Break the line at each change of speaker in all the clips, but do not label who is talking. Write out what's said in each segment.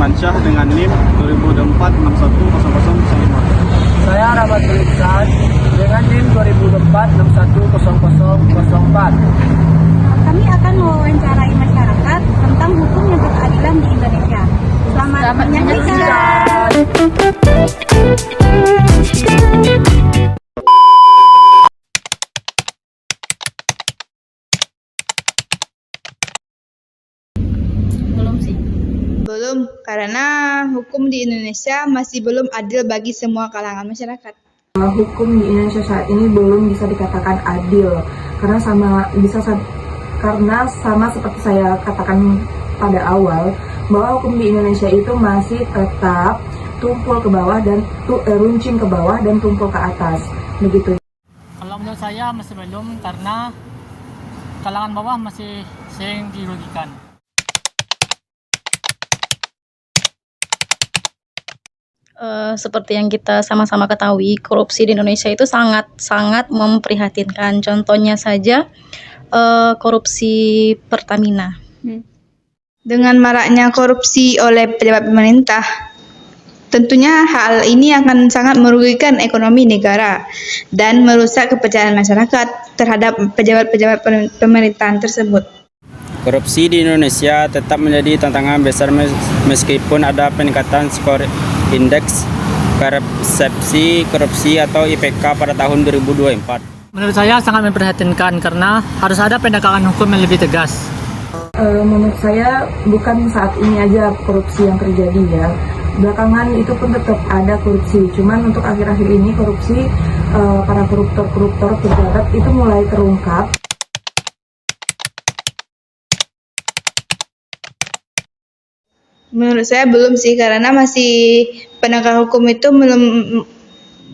Firmansyah dengan NIM 2024610005.
Saya Rahmat Iksan dengan NIM 2024610004.
Kami akan mewawancarai masyarakat tentang hukum yang berkeadilan di Indonesia. Selamat menyaksikan.
Belum, karena hukum di Indonesia masih belum adil bagi semua kalangan masyarakat.
Hukum di Indonesia saat ini belum bisa dikatakan adil karena sama seperti saya katakan pada awal bahwa hukum di Indonesia itu masih tetap tumpul ke bawah dan runcing ke bawah dan tumpul ke atas begitu.
Kalau menurut saya masih belum karena kalangan bawah masih sering dirugikan.
Seperti yang kita sama-sama ketahui, korupsi di Indonesia itu sangat memprihatinkan. Contohnya saja korupsi Pertamina.
Dengan maraknya korupsi oleh pejabat pemerintah, tentunya hal ini akan sangat merugikan ekonomi negara dan merusak kepercayaan masyarakat terhadap pejabat-pejabat pemerintahan tersebut.
Korupsi di Indonesia tetap menjadi tantangan besar meskipun ada peningkatan skor indeks persepsi korupsi atau IPK pada tahun 2024.
Menurut saya sangat memprihatinkan karena harus ada penegakan hukum yang lebih tegas.
Menurut saya bukan saat ini aja korupsi yang terjadi ya. Belakangan itu pun tetap ada korupsi. Cuman untuk akhir-akhir ini korupsi para koruptor pejabat itu mulai terungkap.
Menurut saya belum sih, karena masih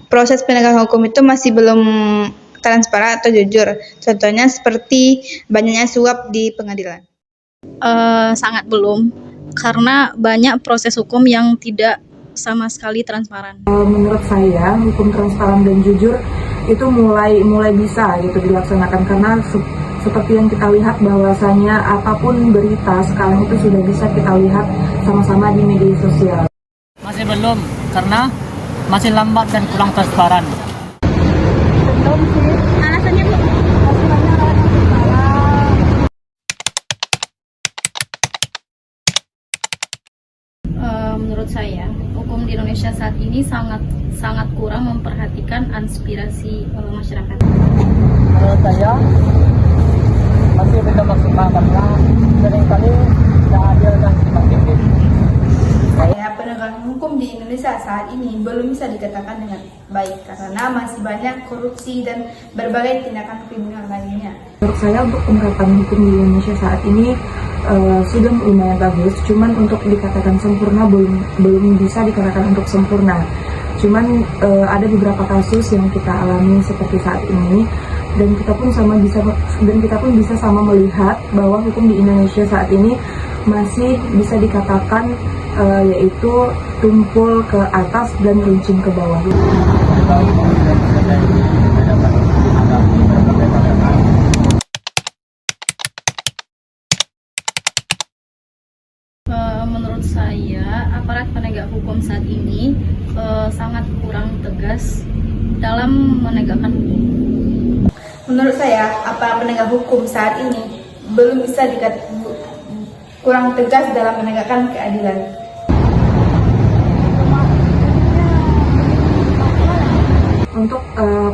proses penegakan hukum itu masih belum transparan atau jujur. Contohnya seperti banyaknya suap di pengadilan.
Sangat belum, karena banyak proses hukum yang tidak sama sekali transparan.
Menurut saya hukum transparan dan jujur itu mulai bisa gitu dilaksanakan karena seperti yang kita lihat bahwasanya apapun berita sekarang itu sudah bisa kita lihat sama-sama di media sosial.
Masih belum karena masih lambat dan kurang transparan.
Belum sih. Alasannya Bu? Masih banyak orang yang bersalah.
Menurut saya, hukum di Indonesia saat ini sangat kurang memperhatikan aspirasi masyarakat.
Menurut saya masih belum maksimal karena seringkali tidak adil dan subjektif.
Penegakan hukum di Indonesia saat ini belum bisa dikatakan dengan baik karena masih banyak korupsi dan berbagai tindakan kriminal lainnya.
Menurut saya untuk penerapan hukum di Indonesia saat ini sudah lumayan bagus, cuman untuk dikatakan sempurna belum bisa dikatakan untuk sempurna. Cuman ada beberapa kasus yang kita alami seperti saat ini dan kita pun bisa sama melihat bahwa hukum di Indonesia saat ini masih bisa dikatakan yaitu tumpul ke atas dan runcing ke bawah.
Menurut saya, aparat penegak hukum saat ini sangat kurang tegas dalam menegakkan hukum.
Menurut saya, aparat penegak hukum saat ini belum bisa kurang tegas dalam menegakkan keadilan.
Untuk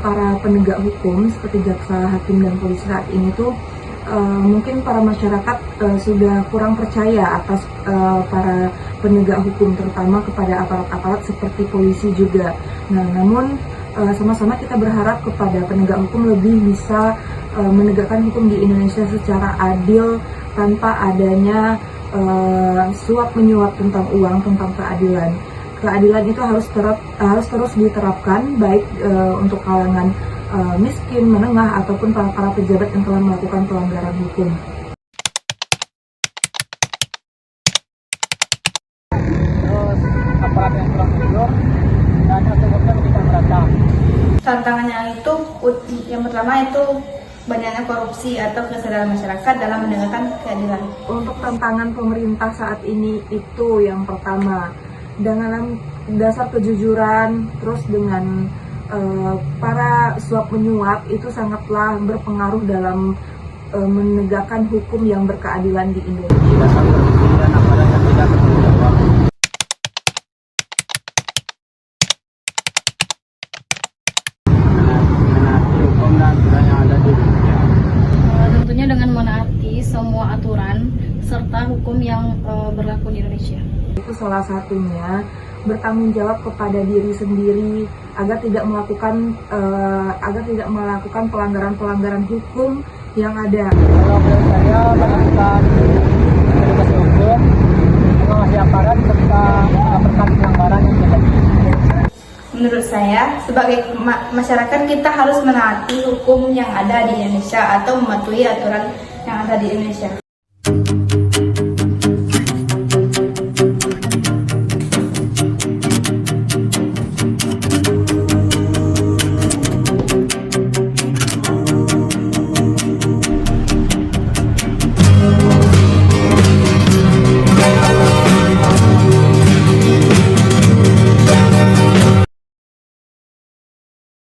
para penegak hukum seperti jaksa, hakim, dan polisi saat ini tuh mungkin para masyarakat sudah kurang percaya atas para penegak hukum, terutama kepada aparat-aparat seperti polisi juga. Nah, namun sama-sama kita berharap kepada penegak hukum lebih bisa menegakkan hukum di Indonesia secara adil tanpa adanya suap menyuap tentang uang, tentang keadilan. Keadilan itu harus terus diterapkan baik untuk kalangan miskin, menengah, ataupun para pejabat yang telah melakukan pelanggaran hukum.
Terus aparat yang kurang jujur dan akhirnya tidak merata.
Tantangannya itu yang pertama itu banyaknya korupsi atau kesadaran masyarakat dalam menegakkan keadilan.
Untuk tantangan pemerintah saat ini itu yang pertama, dengan dasar kejujuran, terus dengan para suap menyuap itu sangatlah berpengaruh dalam menegakkan hukum yang berkeadilan di Indonesia.
Dasar korupsi dan aparat yang tidak bertanggung jawab. Menaati hukum dan aturan yang ada di Indonesia.
Tentunya dengan menaati semua aturan serta hukum yang berlaku di Indonesia.
Itu salah satunya, bertanggung jawab kepada diri sendiri agar tidak melakukan pelanggaran-pelanggaran hukum yang ada.
Kalau menurut saya melakukan edukasi hukum, mengawasi aparat serta melaporkan pelanggaran yang terjadi.
Menurut saya, sebagai masyarakat kita harus menaati hukum yang ada di Indonesia atau mematuhi aturan yang ada di Indonesia.